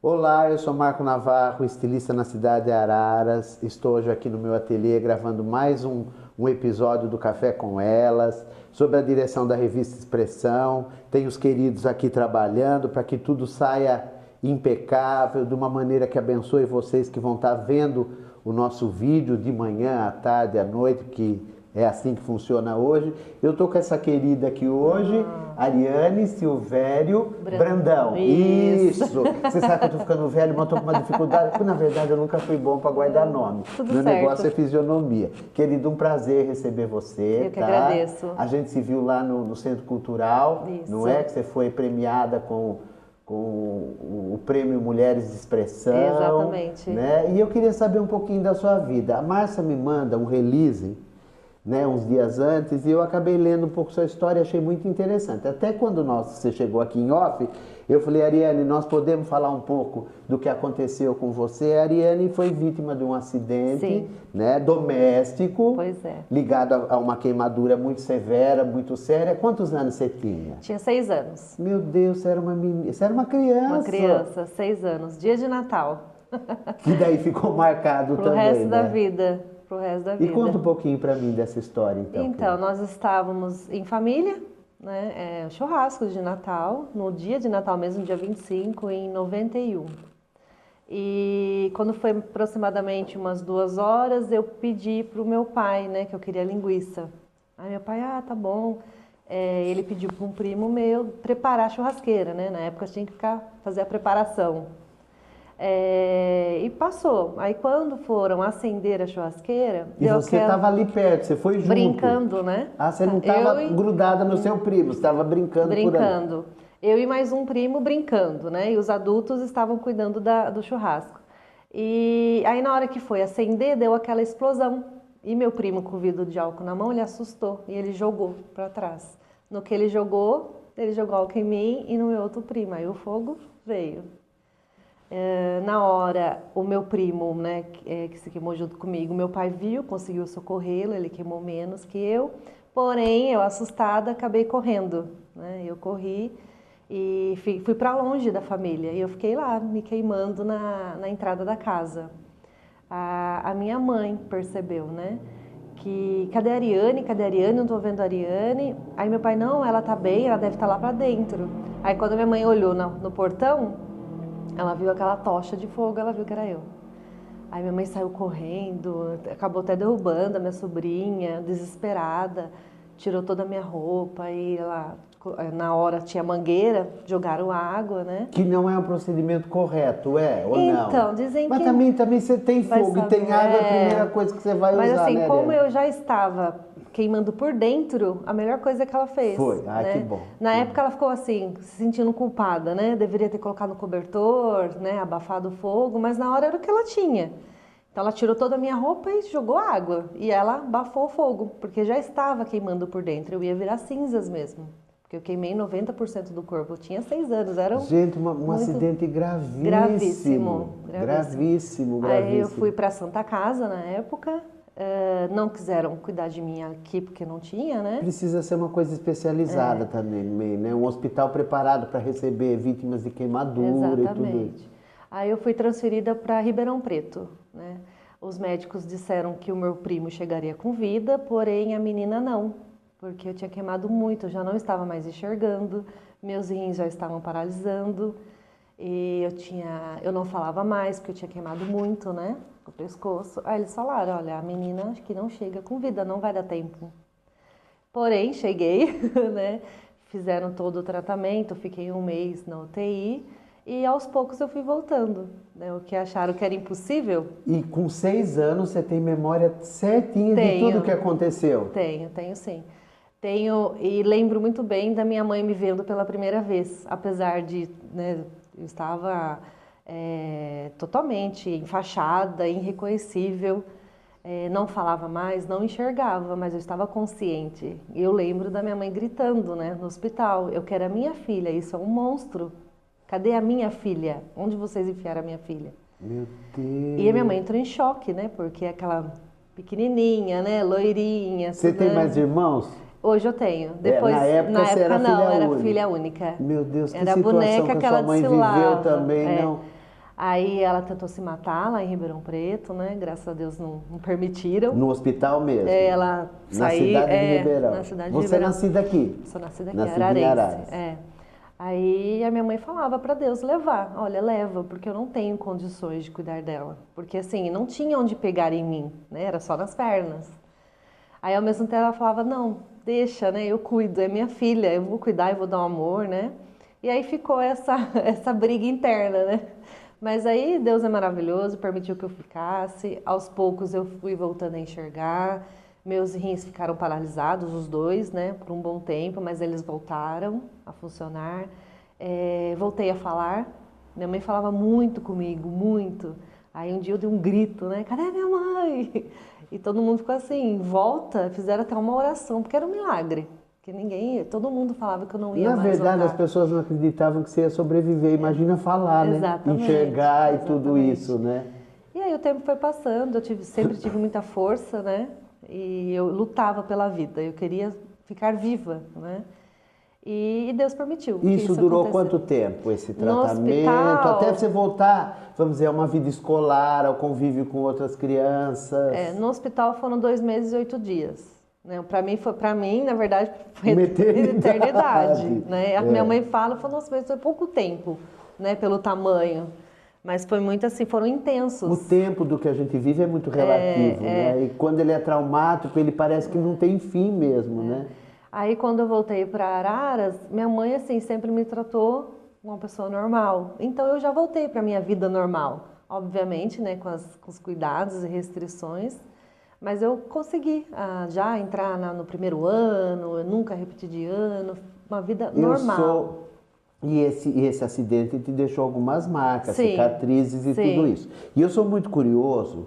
Olá, eu sou Marco Navarro, estilista na cidade de Araras. Estou hoje aqui no meu ateliê gravando mais um episódio do Café com Elas, sob a direção da revista Expressão. Tem os queridos aqui trabalhando para que tudo saia impecável, de uma maneira que abençoe vocês que vão estar vendo o nosso vídeo de manhã, à tarde, à noite, que é assim que funciona hoje. Eu estou com essa querida aqui hoje, Ariane Silvério Brandão. Isso! Você sabe que eu estou ficando velho, mas estou com uma dificuldade, porque na verdade eu nunca fui bom para guardar nome. Tudo Meu certo. negócio é fisionomia. Querido, um prazer receber você. Eu que agradeço. A gente se viu lá no Centro Cultural, Isso. não é? Que você foi premiada com o Prêmio Mulheres de Expressão. Exatamente. Né? E eu queria saber um pouquinho da sua vida. A Márcia me manda um release, né, uns dias antes, e eu acabei lendo um pouco sua história e achei muito interessante. Até quando você chegou aqui em off, eu falei, Ariane, nós podemos falar um pouco do que aconteceu com você? A Ariane foi vítima de um acidente, Sim. né, doméstico, Pois é. ligado a uma queimadura muito severa, muito séria. Quantos anos você tinha? Tinha 6 anos. Meu Deus, você era uma menina, você era uma criança. Uma criança, 6 anos. Dia de Natal. Que daí ficou marcado Pro também, resto da né? vida. Pro resto da E vida. conta um pouquinho pra mim dessa história, então. Então, nós estávamos em família, né? Churrasco de Natal, no dia de Natal mesmo, dia 25, em 91. E quando foi aproximadamente umas 2 horas, eu pedi pro meu pai, né, que eu queria linguiça. Aí meu pai, tá bom. Ele pediu para um primo meu preparar a churrasqueira, né? Na época tinha que fazer a preparação. E passou. Aí quando foram acender a churrasqueira... E você estava ali perto, você foi junto? Brincando, né? Ah, você não estava grudada no seu primo, você estava brincando por aí. Brincando. Eu e mais um primo brincando, né? E os adultos estavam cuidando do churrasco. E aí na hora que foi acender, deu aquela explosão. E meu primo, com o vidro de álcool na mão, ele assustou e ele jogou para trás. No que ele jogou álcool em mim e no meu outro primo. Aí o fogo veio. Na hora, o meu primo, né, que se queimou junto comigo, meu pai viu, conseguiu socorrê-lo, ele queimou menos que eu. Porém, eu assustada, acabei correndo, né? Eu corri e fui para longe da família. E eu fiquei lá, me queimando na entrada da casa. A minha mãe percebeu, né? Que cadê a Ariane? Cadê a Ariane? Não tô vendo a Ariane. Aí meu pai, não, ela tá bem, ela deve estar lá para dentro. Aí quando minha mãe olhou no portão, ela viu aquela tocha de fogo, ela viu que era eu. Aí minha mãe saiu correndo, acabou até derrubando a minha sobrinha, desesperada, tirou toda a minha roupa e ela, na hora tinha mangueira, jogaram água, né? Que não é um procedimento correto, ou não? Então, dizem Mas que... também você tem fogo e tem água, é a primeira coisa que você vai Mas usar, assim, né, como Ariane? eu já estava queimando por dentro, a melhor coisa que ela fez. Foi, né? que bom. Na época ela ficou assim, se sentindo culpada, né? Deveria ter colocado no cobertor, né? Abafado o fogo, mas na hora era o que ela tinha. Então ela tirou toda a minha roupa e jogou água. E ela abafou o fogo, porque já estava queimando por dentro. Eu ia virar cinzas mesmo. Porque eu queimei 90% do corpo. Eu tinha 6 anos, era Gente, um acidente gravíssimo. Gravíssimo. Aí eu fui para Santa Casa na época. Não quiseram cuidar de mim aqui porque não tinha, né? Precisa ser uma coisa especializada também, né? Um hospital preparado para receber vítimas de queimadura. Exatamente. E tudo isso. Aí eu fui transferida para Ribeirão Preto, né? Os médicos disseram que o meu primo chegaria com vida, porém a menina não, porque eu tinha queimado muito, eu já não estava mais enxergando, meus rins já estavam paralisando e eu não falava mais porque eu tinha queimado muito, né? O pescoço. Aí eles falaram, olha, a menina acho que não chega com vida, não vai dar tempo. Porém, cheguei, né? Fizeram todo o tratamento, fiquei 1 mês na UTI e aos poucos eu fui voltando, né? O que acharam que era impossível. E com 6 anos você tem memória certinha de tudo que aconteceu? Tenho sim. Tenho e lembro muito bem da minha mãe me vendo pela primeira vez, apesar de, né, eu estava totalmente enfaixada, irreconhecível, não falava mais, não enxergava, mas eu estava consciente. Eu lembro da minha mãe gritando, né, no hospital, eu quero a minha filha, isso é um monstro. Cadê a minha filha? Onde vocês enfiaram a minha filha? Meu Deus. E a minha mãe entrou em choque, né, porque aquela pequenininha, né, loirinha. Você tem mais irmãos? Hoje eu tenho. Depois, na época você era não, filha era única. filha única. Meu Deus, que era a situação boneca que que a sua ela mãe desfilava. viveu também, não? Aí ela tentou se matar lá em Ribeirão Preto, né? Graças a Deus não permitiram. No hospital mesmo? Ela na saiu... cidade de Ribeirão? Na cidade de Você Ribeirão. é nascida aqui? Sou nascida aqui, Nascida em Ararense. Araras. Aí a minha mãe falava para Deus levar. Olha, leva, porque eu não tenho condições de cuidar dela. Porque assim, não tinha onde pegar em mim, né? Era só nas pernas. Aí ao mesmo tempo ela falava, não, deixa, né? Eu cuido, é minha filha, eu vou cuidar, eu vou dar um amor, né? E aí ficou essa briga interna, né? Mas aí Deus é maravilhoso, permitiu que eu ficasse. Aos poucos eu fui voltando a enxergar. Meus rins ficaram paralisados, os dois, né? Por um bom tempo, mas eles voltaram a funcionar. Voltei a falar. Minha mãe falava muito comigo, muito. Aí um dia eu dei um grito, né? Cadê minha mãe? E todo mundo ficou assim, em volta, fizeram até uma oração, porque era um milagre. Porque todo mundo falava que eu não ia Na mais verdade, voltar. as pessoas não acreditavam que você ia sobreviver. Imagina falar, né? Exatamente, Enxergar e tudo exatamente. isso, né? E aí o tempo foi passando, sempre tive muita força, né? E eu lutava pela vida, eu queria ficar viva, né? E Deus permitiu que Isso isso durou acontecesse. quanto tempo, esse No tratamento? hospital- Até você voltar, vamos dizer, a uma vida escolar, ao convívio com outras crianças. No hospital foram 2 meses e 8 dias. Né? Para mim, na verdade, foi Uma eternidade. eternidade, né? A minha mãe falou, nossa, mas foi pouco tempo, né? Pelo tamanho. Mas foi muito assim, foram intensos. O tempo do que a gente vive é muito relativo, né? E quando ele é traumático, ele parece que não tem fim mesmo, né? Aí quando eu voltei para Araras, minha mãe assim sempre me tratou como uma pessoa normal. Então eu já voltei para minha vida normal, obviamente, né, com os cuidados e restrições. Mas eu consegui já entrar no primeiro ano, eu nunca repeti de ano, uma vida normal. E esse acidente te deixou algumas marcas, Sim, cicatrizes e sim. tudo isso. E eu sou muito curioso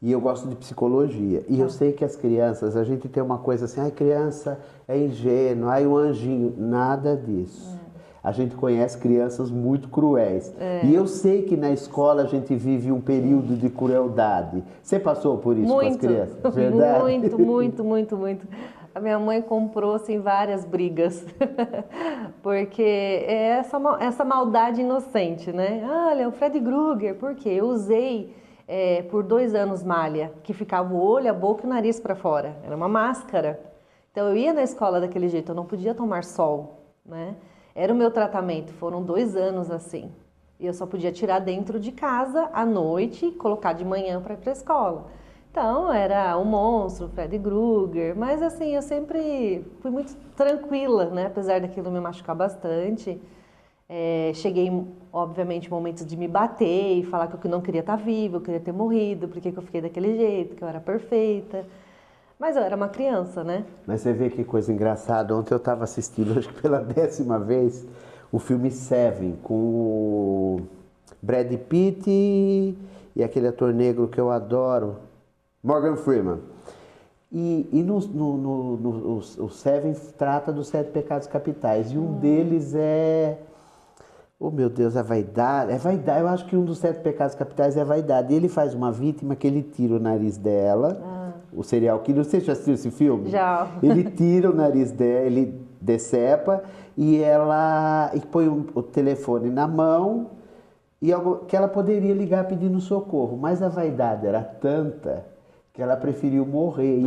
e eu gosto de psicologia. E eu sei que as crianças, a gente tem uma coisa assim, ai, criança é ingênua, ai, um anjinho. Nada disso. A gente conhece crianças muito cruéis. E eu sei que na escola a gente vive um período de crueldade. Você passou por isso com as crianças? Verdade? Muito, muito, muito, muito. A minha mãe comprou assim várias brigas, porque é essa maldade inocente, né? Olha, o Freddy Krueger, por quê? Eu usei por 2 anos malha, que ficava o olho, a boca e o nariz para fora. Era uma máscara. Então eu ia na escola daquele jeito, eu não podia tomar sol, né? Era o meu tratamento, foram 2 anos assim. E eu só podia tirar dentro de casa à noite e colocar de manhã para ir para a escola. Então, era o monstro, o Freddy Krueger, mas assim, eu sempre fui muito tranquila, né? Apesar daquilo me machucar bastante. Cheguei, obviamente, momentos de me bater e falar que eu não queria estar viva, eu queria ter morrido, porque eu fiquei daquele jeito, que eu era perfeita. Mas eu era uma criança, né? Mas você vê que coisa engraçada. Ontem eu estava assistindo, acho que pela 10ª vez, o filme Seven, com o Brad Pitt e aquele ator negro que eu adoro, Morgan Freeman. E o Seven trata dos 7 pecados capitais. E um deles é... Oh, meu Deus, a vaidade. É vaidade. Eu acho que um dos 7 pecados capitais é a vaidade. E ele faz uma vítima que ele tira o nariz dela, o serial killer. Você já assistiu esse filme? Já. Ele tira o nariz dela, ele decepa e põe o telefone na mão que ela poderia ligar pedindo socorro. Mas a vaidade era tanta que ela preferiu morrer.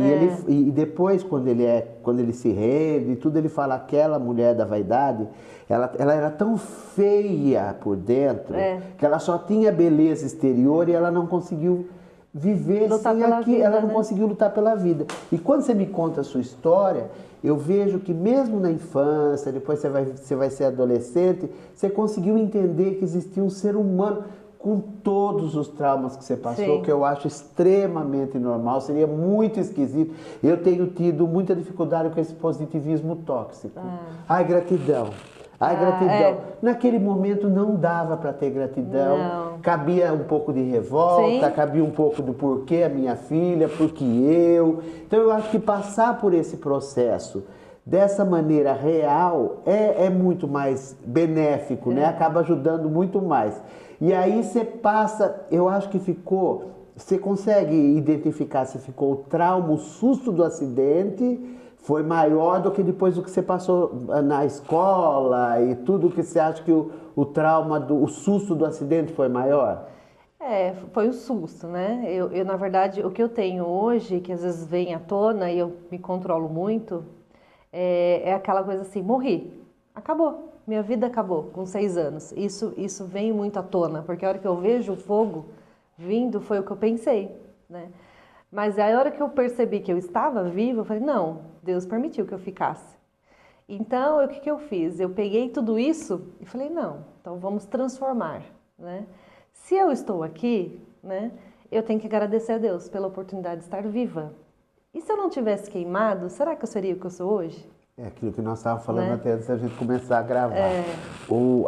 E depois, quando ele se rende e tudo, ele fala, aquela mulher da vaidade, ela era tão feia por dentro, que ela só tinha beleza exterior e ela não conseguiu viver sem aquilo, ela não conseguiu lutar pela vida. E quando você me conta a sua história, eu vejo que mesmo na infância, depois você vai ser adolescente, você conseguiu entender que existia um ser humano com todos os traumas que você passou, que eu acho extremamente normal, seria muito esquisito. Eu tenho tido muita dificuldade com esse positivismo tóxico. Ai, gratidão. Ai, gratidão. Naquele momento não dava para ter gratidão. Não. Cabia um pouco de revolta, cabia um pouco do porquê a minha filha, porque eu. Então eu acho que passar por esse processo dessa maneira real é muito mais benéfico, né? Acaba ajudando muito mais. E aí você passa, eu acho que você consegue identificar se ficou o trauma, o susto do acidente, foi maior do que depois do que você passou na escola e tudo que você acha que o trauma, o susto do acidente foi maior? Foi um susto, né? Na verdade, o que eu tenho hoje, que às vezes vem à tona e eu me controlo muito, é aquela coisa assim, morri, acabou, minha vida acabou com 6 anos. Isso vem muito à tona, porque a hora que eu vejo o fogo vindo foi o que eu pensei, né? Mas a hora que eu percebi que eu estava viva, eu falei, não, Deus permitiu que eu ficasse. Então, o que que eu fiz? Eu peguei tudo isso e falei, não, então vamos transformar, né? Se eu estou aqui, né, eu tenho que agradecer a Deus pela oportunidade de estar viva. E se eu não tivesse queimado, será que eu seria o que eu sou hoje? É aquilo que nós estávamos falando, Né? até antes da gente começar a gravar.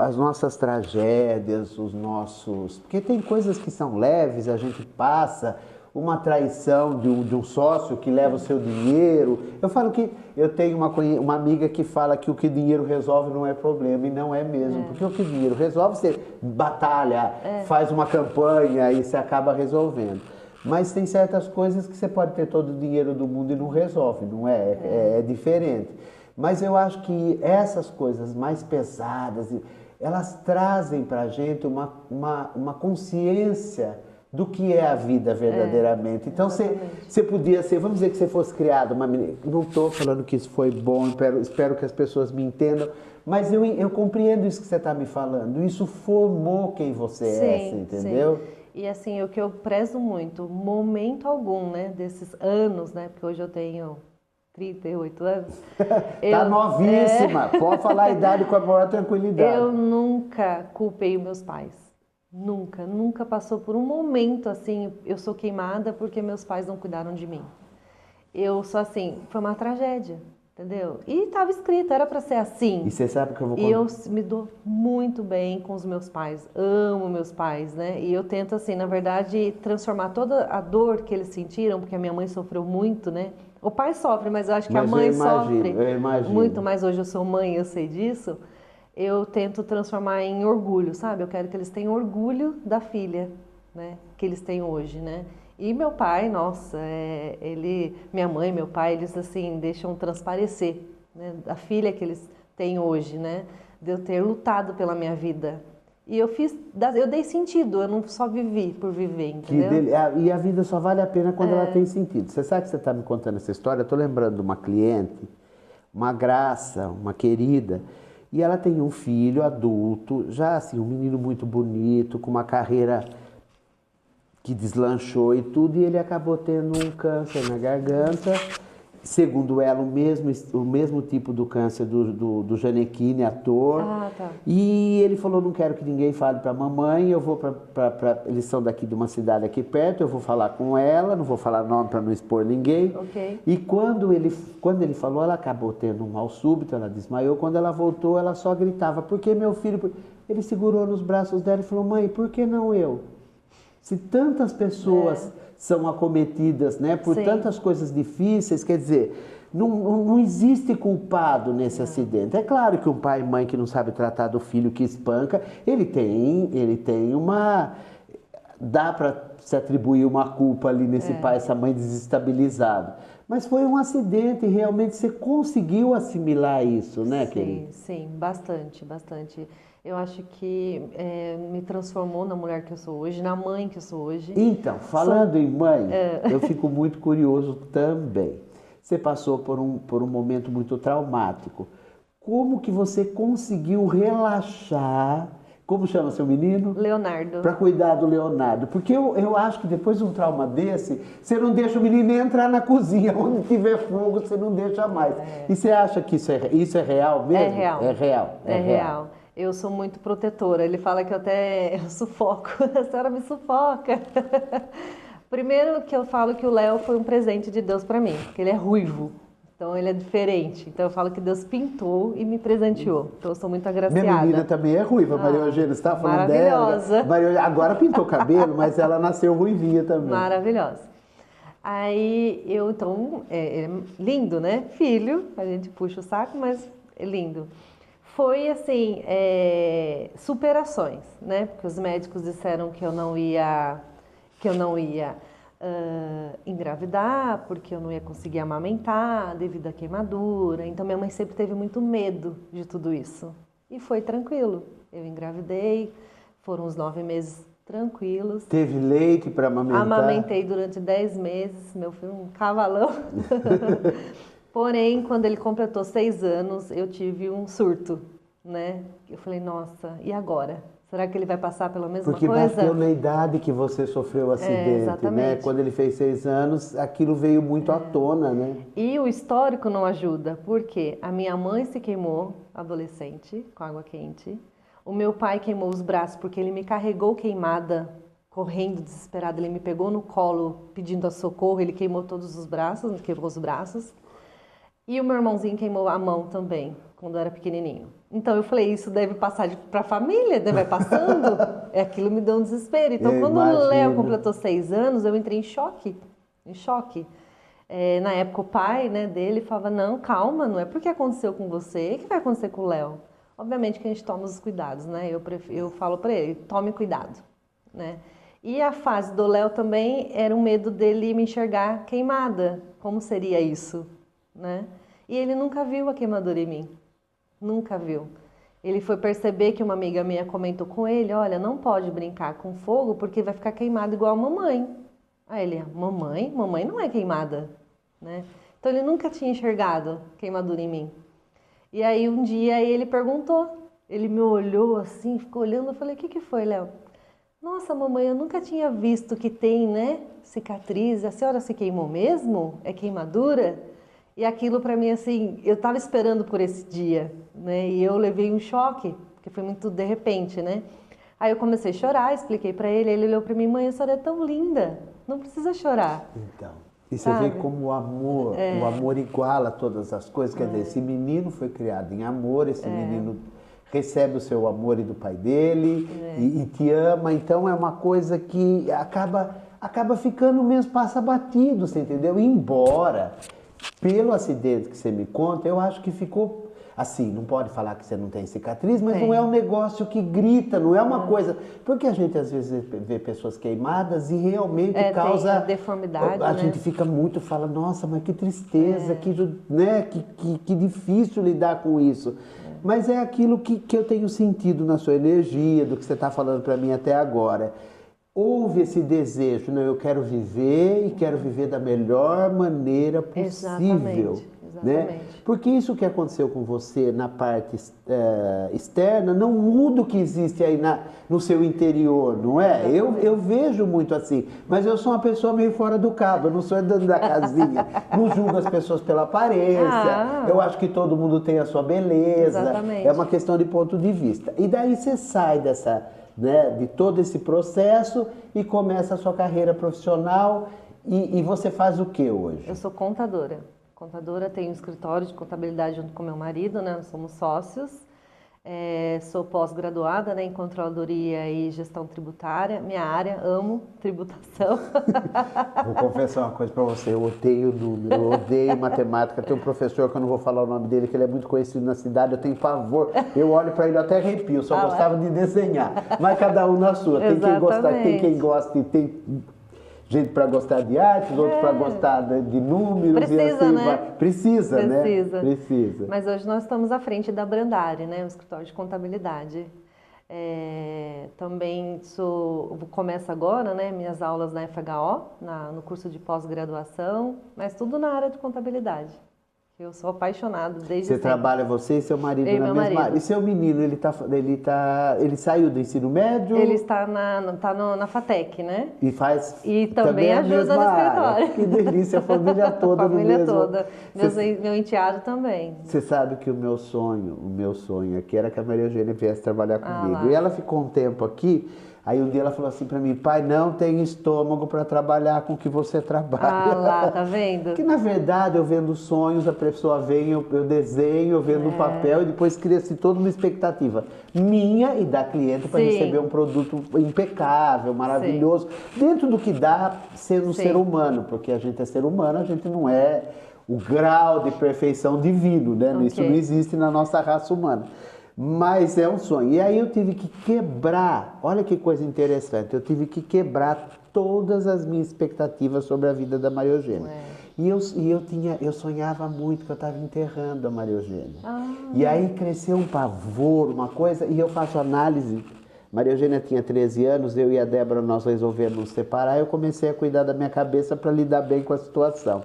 As nossas tragédias, os nossos... Porque tem coisas que são leves, a gente passa, uma traição de um sócio que leva o seu dinheiro. Eu falo que eu tenho uma amiga que fala que o que dinheiro resolve não é problema, e não é mesmo. Porque o que dinheiro resolve, você batalha, faz uma campanha e você acaba resolvendo. Mas tem certas coisas que você pode ter todo o dinheiro do mundo e não resolve, não é? É diferente. Mas eu acho que essas coisas mais pesadas, elas trazem para a gente uma consciência do que é a vida verdadeiramente. Então você podia ser, vamos dizer que você fosse criado uma menina, não estou falando que isso foi bom, espero que as pessoas me entendam, mas eu compreendo isso que você está me falando, isso formou quem você é, entendeu? Sim. E assim, o que eu prezo muito, momento algum, né, desses anos, né, porque hoje eu tenho 38 anos. Tá novíssima, pode falar a idade com a maior tranquilidade. Eu nunca culpei os meus pais. Nunca passou por um momento assim, eu sou queimada porque meus pais não cuidaram de mim. Eu sou assim, foi uma tragédia, entendeu? E estava escrito, era para ser assim. E você sabe que eu vou E eu me dou muito bem com os meus pais, amo meus pais, né? E eu tento assim, na verdade, transformar toda a dor que eles sentiram, porque a minha mãe sofreu muito, né? O pai sofre, mas eu acho que a mãe sofre muito mais. Hoje eu sou mãe, eu sei disso. Eu tento transformar em orgulho, sabe? Eu quero que eles tenham orgulho da filha, né? Que eles têm hoje, né? E meu pai, nossa, minha mãe, meu pai, eles assim deixam transparecer, né? A filha que eles têm hoje, né? De eu ter lutado pela minha vida. E eu dei sentido, eu não só vivi por viver, entendeu? E a vida só vale a pena quando ela tem sentido. Você sabe que você está me contando essa história? Eu estou lembrando de uma cliente, uma graça, uma querida, e ela tem um filho adulto, já assim, um menino muito bonito, com uma carreira que deslanchou e tudo, e ele acabou tendo um câncer na garganta. Segundo ela, o mesmo tipo do câncer do Gianecchini, ator. Ah, tá. E ele falou, não quero que ninguém fale para a mamãe, eu vou eles são daqui de uma cidade aqui perto, eu vou falar com ela, não vou falar nome para não expor ninguém. Okay. E quando ele falou, ela acabou tendo um mal súbito, ela desmaiou. Quando ela voltou, ela só gritava, por que meu filho? Ele segurou nos braços dela e falou, mãe, por que não eu? Se tantas pessoas são acometidas, né, por tantas coisas difíceis, quer dizer, não existe culpado nesse acidente. É claro que um pai e mãe que não sabe tratar do filho que espanca, ele tem uma... Dá para se atribuir uma culpa ali nesse pai, essa mãe desestabilizado. Mas foi um acidente e realmente você conseguiu assimilar isso, né, querida? Sim, bastante, bastante. Eu acho que me transformou na mulher que eu sou hoje, na mãe que eu sou hoje. Então, falando em mãe, eu fico muito curioso também. Você passou por um momento muito traumático. Como que você conseguiu relaxar? Como chama seu menino? Leonardo. Para cuidar do Leonardo. Porque eu acho que depois de um trauma desse, você não deixa o menino nem entrar na cozinha. Onde tiver fogo, você não deixa mais. E você acha que isso é real mesmo? É real. É real. É real. Eu sou muito protetora. Ele fala que eu sufoco. A senhora me sufoca. Primeiro que eu falo que o Léo foi um presente de Deus para mim, porque ele é ruivo. Então ele é diferente. Então eu falo que Deus pintou e me presenteou. Então eu sou muito agraciada. Minha menina também é ruiva, Maria Eugênia. Você estava falando maravilhosa. dela. Agora pintou cabelo, mas ela nasceu ruivinha também. Maravilhosa. Aí então, é lindo, né? Filho, a gente puxa o saco, mas é lindo. Foi assim, superações, né? Porque os médicos disseram que eu não ia engravidar, porque eu não ia conseguir amamentar devido à queimadura. Então minha mãe sempre teve muito medo de tudo isso. E foi tranquilo. Eu engravidei, foram uns 9 meses tranquilos. Teve leite para amamentar? Amamentei durante 10 meses, meu filho um cavalão. Porém, quando ele completou 6 anos, eu tive um surto, né? Eu falei, nossa, e agora? Será que ele vai passar pela mesma Porque coisa? bateu na idade que você sofreu o acidente, né? Quando ele fez 6 anos, aquilo veio muito à tona, né? E o histórico não ajuda, porque a minha mãe se queimou, adolescente, com água quente. O meu pai queimou os braços porque ele me carregou queimada, correndo desesperado. Ele me pegou no colo pedindo socorro, ele queimou todos os braços, quebrou os braços. E o meu irmãozinho queimou a mão também, quando eu era pequenininho. Então eu falei, isso deve passar para a família, vai passando. Aquilo me deu um desespero. Então quando o Léo completou 6 anos, eu entrei em choque, em choque. Na época o pai, né, dele falava, não, calma, não é porque aconteceu com você que vai acontecer com o Léo. Obviamente que a gente toma os cuidados, né? Eu falo para ele, tome cuidado, né? E a fase do Léo também era um medo dele me enxergar queimada. Como seria isso, né? E ele nunca viu a queimadura em mim. Nunca viu. Ele foi perceber que uma amiga minha comentou com ele, olha, não pode brincar com fogo porque vai ficar queimado igual a mamãe. Aí ele, mamãe? Mamãe não é queimada, né? Então ele nunca tinha enxergado queimadura em mim. E aí um dia ele perguntou, ele me olhou assim, ficou olhando, eu falei, o que foi, Léo? Nossa, mamãe, eu nunca tinha visto que tem, né, cicatriz, a senhora se queimou mesmo? É queimadura? E aquilo para mim, assim, eu estava esperando por esse dia, né, e eu levei um choque, porque foi muito de repente, né. Aí eu comecei a chorar, expliquei para ele olhou para mim, mãe, a senhora é tão linda, não precisa chorar. Então, e você vê como o amor iguala todas as coisas, quer dizer, esse menino foi criado em amor, esse menino recebe o seu amor e do pai dele e te ama, então é uma coisa que acaba ficando mesmo, passa batido, você entendeu? Embora, pelo acidente que você me conta, eu acho que ficou assim, não pode falar que você não tem cicatriz, mas não é um negócio que grita, não é uma coisa... Porque a gente às vezes vê pessoas queimadas e realmente causa... Tem deformidade, a gente fica muito, fala, nossa, mas que tristeza, que difícil lidar com isso. Mas é aquilo que eu tenho sentido na sua energia, do que você está falando para mim até agora. Houve esse desejo, né? Eu quero viver e quero viver da melhor maneira possível. Né? Porque isso que aconteceu com você na parte externa não muda o que existe aí no seu interior, não é? Eu vejo muito assim, mas eu sou uma pessoa meio fora do cabo, eu não sou dentro da casinha, não julgo as pessoas pela aparência, eu acho que todo mundo tem a sua beleza, é uma questão de ponto de vista. E daí você sai de todo esse processo e começa a sua carreira profissional e você faz o que hoje? Eu sou contadora. Contadora, tenho um escritório de contabilidade junto com meu marido, né? Nós somos sócios. Sou pós-graduada, né, em controladoria e gestão tributária. Minha área, amo tributação. Vou confessar uma coisa para você, eu odeio número, eu odeio matemática. Tem um professor que eu não vou falar o nome dele, que ele é muito conhecido na cidade, eu tenho pavor. Eu olho para ele, eu até arrepio, só gostava de desenhar. Mas cada um na sua. Tem quem gosta, tem quem gosta e tem... gente para gostar de artes, outros para gostar de números. Precisa, e assim, né? Precisa, né? Precisa. Mas hoje nós estamos à frente da Brandari, né? O escritório de contabilidade. Também começo agora, né? Minhas aulas na FHO, no curso de pós-graduação, mas tudo na área de contabilidade. Eu sou apaixonada desde sempre. Você trabalha, você e seu marido na mesma área. E seu menino, ele saiu do ensino médio? Ele está na FATEC, né? E também ajuda no escritório. Que delícia, a família toda no mesmo... toda. Meu enteado também. Você sabe que o meu sonho aqui era que a Maria Eugênia viesse trabalhar comigo. E ela ficou um tempo aqui... Aí um dia ela falou assim para mim, pai, não tem estômago para trabalhar com o que você trabalha. Ah lá, tá vendo? Que na verdade eu vendo sonhos, a pessoa vem, eu desenho, eu vendo o papel e depois cria-se toda uma expectativa minha e da cliente para receber um produto impecável, maravilhoso, dentro do que dá sendo um ser humano, porque a gente é ser humano, a gente não é o grau de perfeição divino, né? Isso não existe na nossa raça humana. Mas é um sonho. E aí eu tive que quebrar, olha que coisa interessante, eu tive que quebrar todas as minhas expectativas sobre a vida da Maria Eugênia. Eu sonhava muito que eu estava enterrando a Maria Eugênia. E aí cresceu um pavor, uma coisa, e eu faço análise. Maria Eugênia tinha 13 anos, eu e a Débora, nós resolvemos nos separar, eu comecei a cuidar da minha cabeça para lidar bem com a situação.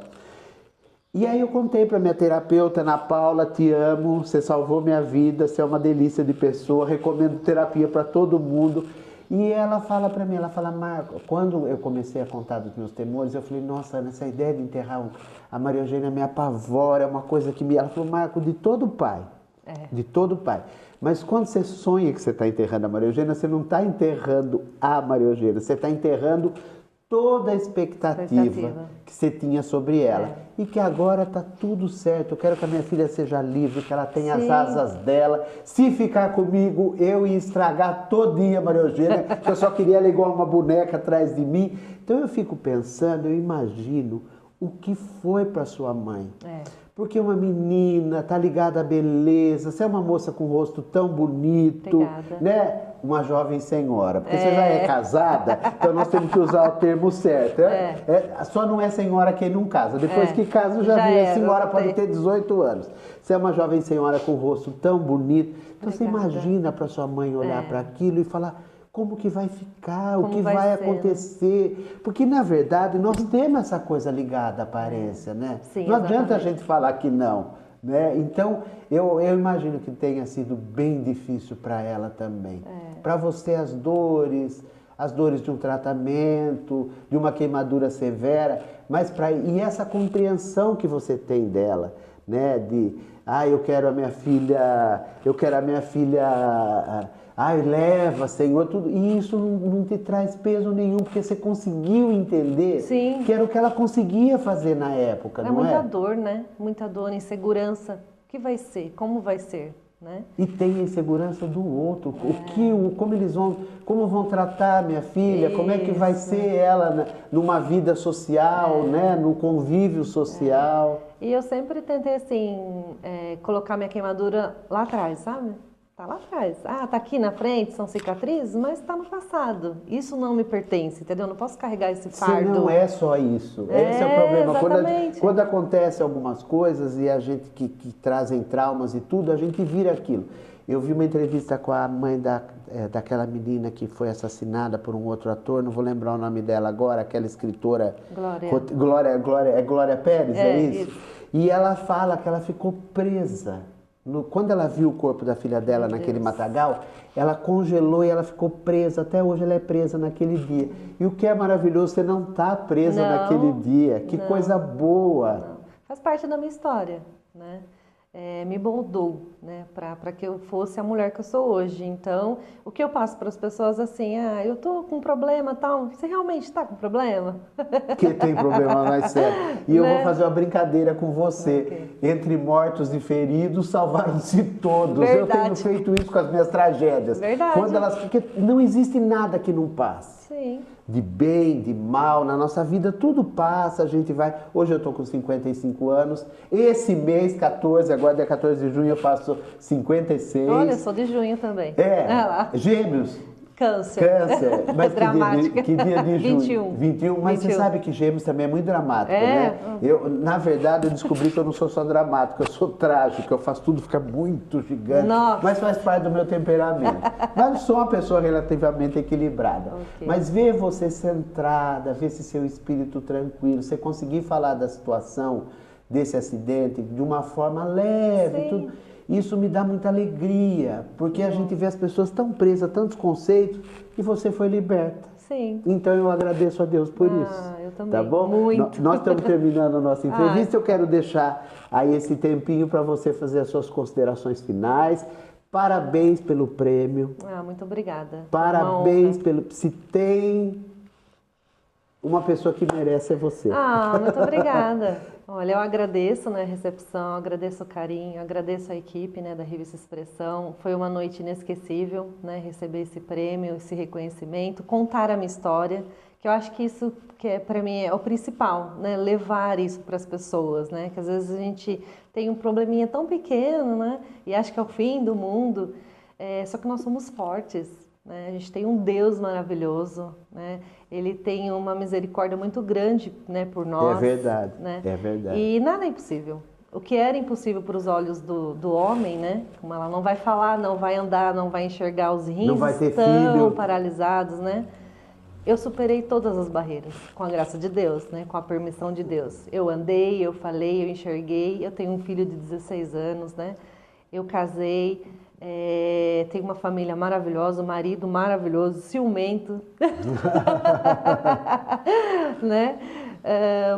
E aí eu contei para minha terapeuta, Ana Paula, te amo, você salvou minha vida, você é uma delícia de pessoa, recomendo terapia para todo mundo. E ela fala para mim, ela fala, Marco, quando eu comecei a contar dos meus temores, eu falei, nossa, Ana, essa ideia de enterrar a Maria Eugênia me apavora, é uma coisa que me... Ela falou, Marco, de todo pai, de todo pai. Mas quando você sonha que você está enterrando a Maria Eugênia, você não está enterrando a Maria Eugênia, você está enterrando toda a expectativa que você tinha sobre ela. E que agora está tudo certo. Eu quero que a minha filha seja livre, que ela tenha as asas dela. Se ficar comigo, eu ia estragar todinha a Maria Eugênia, que eu só queria ela igual uma boneca atrás de mim. Então eu fico pensando, eu imagino o que foi para sua mãe. Porque uma menina tá ligada à beleza, você é uma moça com um rosto tão bonito, né? Uma jovem senhora, porque você já é casada, então nós temos que usar o termo certo. Só não é senhora quem não casa, depois que casa já vira senhora, pode ter 18 anos. Você é uma jovem senhora com um rosto tão bonito, então você imagina para sua mãe olhar para aquilo e falar... Como que vai ficar, o que vai acontecer. Porque, na verdade, nós temos essa coisa ligada à aparência, né? Sim, não adianta a gente falar que não, né? Então, eu imagino que tenha sido bem difícil para ela também. Para você, as dores de um tratamento, de uma queimadura severa, e essa compreensão que você tem dela, né? Eu quero a minha filha... leva, Senhor, tudo. E isso não te traz peso nenhum, porque você conseguiu entender que era o que ela conseguia fazer na época, não é? Muita dor, né? Muita dor, insegurança. O que vai ser? Como vai ser? Né? E tem a insegurança do outro. Como vão tratar a minha filha? Isso. Como é que vai ser ela numa vida social, né? No convívio social? E eu sempre tentei, assim, colocar minha queimadura lá atrás, sabe? Tá lá atrás. Tá aqui na frente, são cicatrizes, mas tá no passado. Isso não me pertence, entendeu? Eu não posso carregar esse fardo. Não é só isso. Esse é o problema. Quando acontecem algumas coisas e a gente que trazem traumas e tudo, a gente vira aquilo. Eu vi uma entrevista com a mãe daquela menina que foi assassinada por um outro ator, não vou lembrar o nome dela agora, aquela escritora... Glória Pérez, é isso? E ela fala que ela ficou presa. Quando ela viu o corpo da filha dela naquele matagal, ela congelou e ela ficou presa. Até hoje ela é presa naquele dia. E o que é maravilhoso, você não está presa naquele dia. Que coisa boa. Não. Faz parte da minha história, né? Me moldou, né? Para que eu fosse a mulher que eu sou hoje. Então, o que eu passo para as pessoas assim, eu tô com um problema, tal. Você realmente está com problema? Que tem problema mais sério. E eu vou fazer uma brincadeira com você. Entre mortos e feridos, salvaram-se todos. Verdade. Eu tenho feito isso com as minhas tragédias. Verdade. Porque não existe nada que não passe. Sim. De bem, de mal, na nossa vida tudo passa, a gente vai... Hoje eu estou com 55 anos, esse mês, 14, agora dia 14 de junho eu faço 56. Olha, eu sou de junho também. Gêmeos. Câncer. Mas dramática. Que dia de junho? 21. 21, mas 21. Você sabe que Gêmeos também é muito dramático, né? Na verdade, eu descobri que eu não sou só dramático, eu sou trágico, eu faço tudo ficar muito gigante. Nossa. Mas faz parte do meu temperamento. Mas sou uma pessoa relativamente equilibrada. Mas ver você centrada, ver esse seu espírito tranquilo, você conseguir falar da situação, desse acidente, de uma forma leve, tudo... Isso me dá muita alegria, porque a gente vê as pessoas tão presas a tantos conceitos e você foi liberta. Sim. Então eu agradeço a Deus por isso. Eu também. Tá bom? Muito. Nós estamos terminando a nossa entrevista. Eu quero deixar aí esse tempinho para você fazer as suas considerações finais. Parabéns pelo prêmio. Muito obrigada. Parabéns pelo... Se tem uma pessoa que merece é você. Ah, muito obrigada. Olha, eu agradeço, né, a recepção, agradeço o carinho, agradeço a equipe, né, da Revista Expressão. Foi uma noite inesquecível, né, receber esse prêmio, esse reconhecimento, contar a minha história, que eu acho que isso que é para mim é o principal, né, levar isso para as pessoas, né, que às vezes a gente tem um probleminha tão pequeno, né, e acha que é o fim do mundo, só que nós somos fortes, né, a gente tem um Deus maravilhoso, né, Ele tem uma misericórdia muito grande, né, por nós. É verdade, né? é verdade. E nada é impossível. O que era impossível para os olhos do homem, né? Como ela não vai falar, não vai andar, não vai enxergar, os rins Não vai ter estão filho. paralisados, né? Eu superei todas as barreiras, com a graça de Deus, né? Com a permissão de Deus. Eu andei, eu falei, eu enxerguei. Eu tenho um filho de 16 anos, né? Eu casei, tenho uma família maravilhosa, um marido maravilhoso, ciumento, né?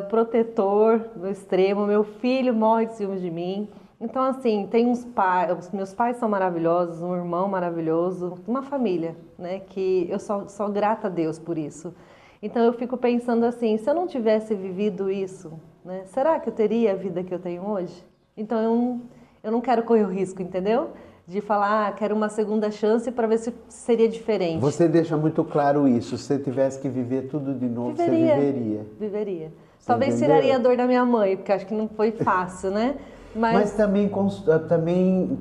Protetor no extremo. Meu filho morre de ciúmes de mim. Então, assim, tem uns pais, meus pais são maravilhosos, um irmão maravilhoso, uma família, né? Que eu sou grata a Deus por isso. Então, eu fico pensando assim, se eu não tivesse vivido isso, né? Será que eu teria a vida que eu tenho hoje? Então, eu não quero correr o risco, entendeu? De falar, quero uma segunda chance para ver se seria diferente. Você deixa muito claro isso. Se você tivesse que viver tudo de novo, você viveria. Viveria. Você Talvez entendeu? tiraria a dor da minha mãe, porque acho que não foi fácil, né? Mas também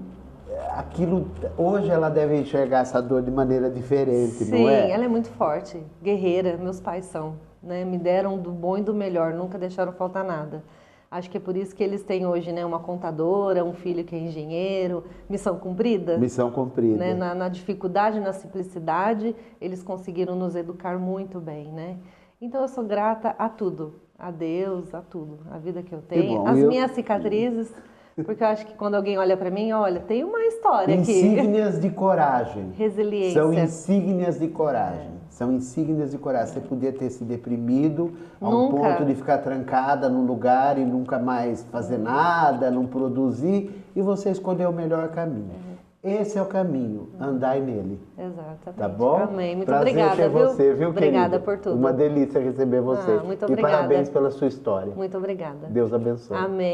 aquilo, hoje ela deve enxergar essa dor de maneira diferente, Sim, não é? ela é muito forte, guerreira, meus pais são, né? Me deram do bom e do melhor, nunca deixaram faltar nada. Acho que é por isso que eles têm hoje, né, uma contadora, um filho que é engenheiro, missão cumprida. Missão cumprida. Né? Na dificuldade, na simplicidade, eles conseguiram nos educar muito bem, né? Então eu sou grata a tudo, a Deus, a tudo, a vida que eu tenho, as minhas cicatrizes, porque eu acho que quando alguém olha para mim, olha, tem uma história aqui. Insígnias de coragem. Resiliência. São insígnias de coragem. São insígnias de coragem. Você podia ter se deprimido a um ponto de ficar trancada num lugar e nunca mais fazer nada, não produzir, e você escolheu o melhor caminho. Esse é o caminho, andai nele. Exatamente. Tá bom? Amém. Muito Prazer obrigada, ter viu? você, viu, Obrigada querida? por tudo. Uma delícia receber você. Muito obrigada. E parabéns pela sua história. Muito obrigada. Deus abençoe. Amém.